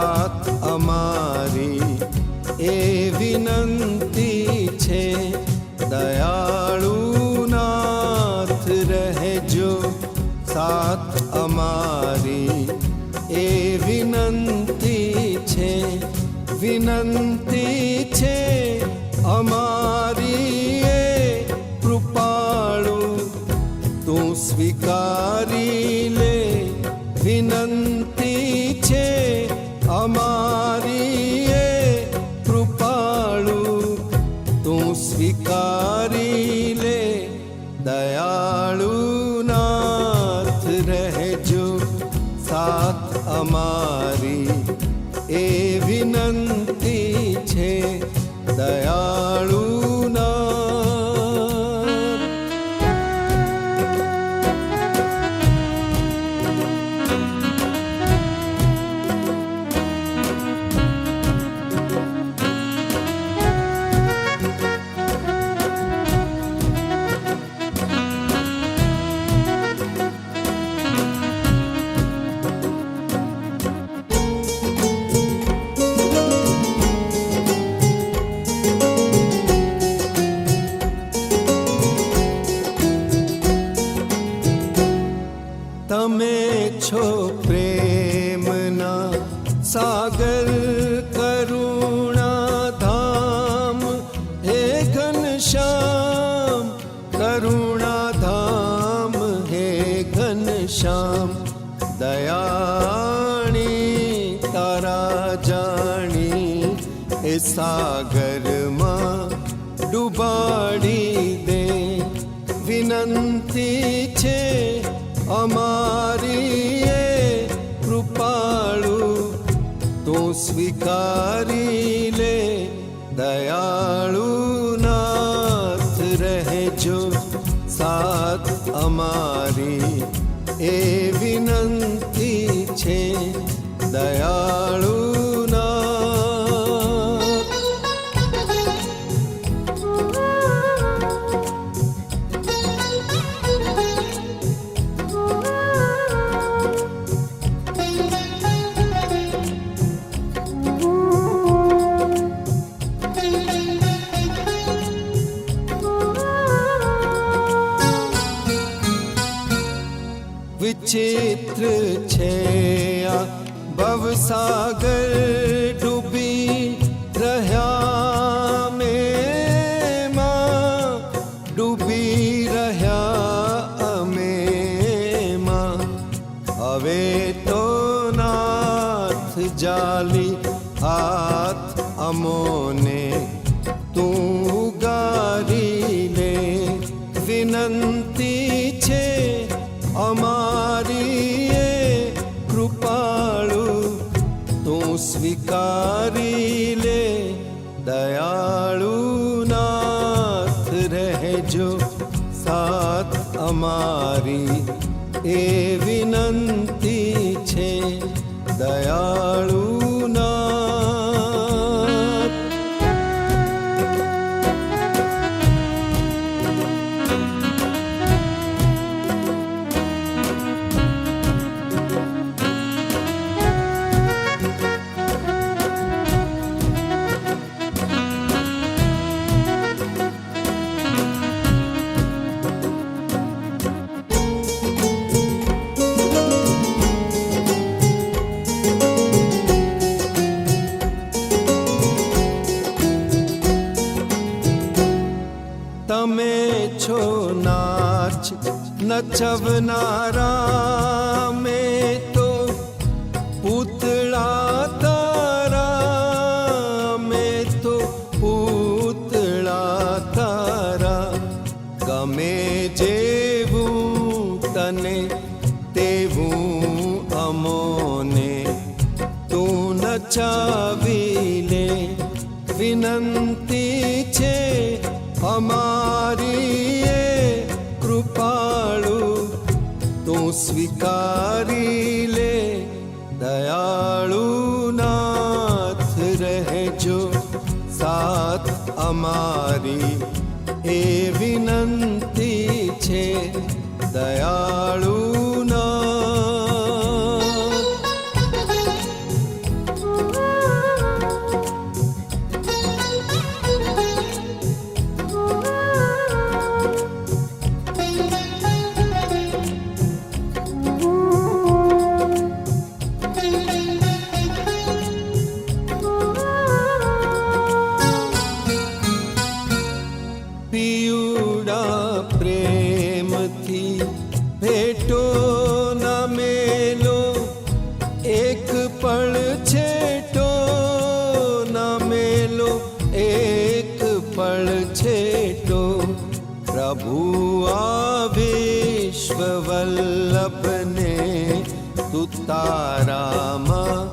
સાથ અમારી એ વિનંતી છે. દયાળુ નાથ રહેજો સાથ અમારી એ વિનંતી છે. વિનંતી છે અમારી એ કૃપાળુ તું સ્વીકારી લે. વિનંતી છે અમારી એ કૃપાળુ તું સ્વીકારી લે. દયાળુ નાથ રહેજો સાથ અમારી એ વિનંતી છે. દયાળુ તમે છો પ્રેમના સાગર કરુણા ધામ હે ઘનશ્યામ. કરુણા ધામ હે ઘનશ્યામ. દયાણી તારા જાણી એ સાગરમાં ડૂબાડી દે. વિનંતી છે અમારી એ કૃપાળુ તું સ્વીકારી લે. દયાળુ નાથ રહેજો સાથ અમારી એ વિનંતી છે. દયાળુ વિચિત્ર છે આ ભવસાગર ડૂબી રહ્યા મેમાં. ડૂબી રહ્યા અમે માં. હવે તો નાથ જાલી હાથ અમોને તું ગારી લે. વિનંતી છે અમારી એ કૃપાળુ તું સ્વીકારી લે. દયાળુ નાથ રહેજો સાથ અમારી એ વિનંતી છે. દયાળુ તમે છો નાચ નચવનારા. મેં તો પૂતળા તારા. મેં તો પૂતળા તારા. ગમે જેવું તને તેવું અમોને તું નચાવી લે. વિનંતી છે અમારી એ કૃપાળુ તું સ્વીકારી લે. દયાળુ નાથ રહેજો સાથ અમારી એ વિનંતી છે. દયાળુ નાથ તારામાં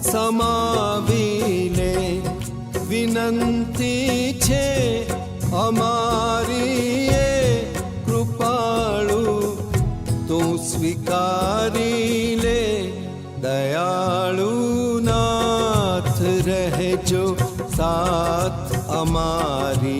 સમાવી લે. વિનંતી છે અમારી એ કૃપાળુ, તું સ્વીકારી લે. દયાળુ નાથ રહેજો સાથ અમારી.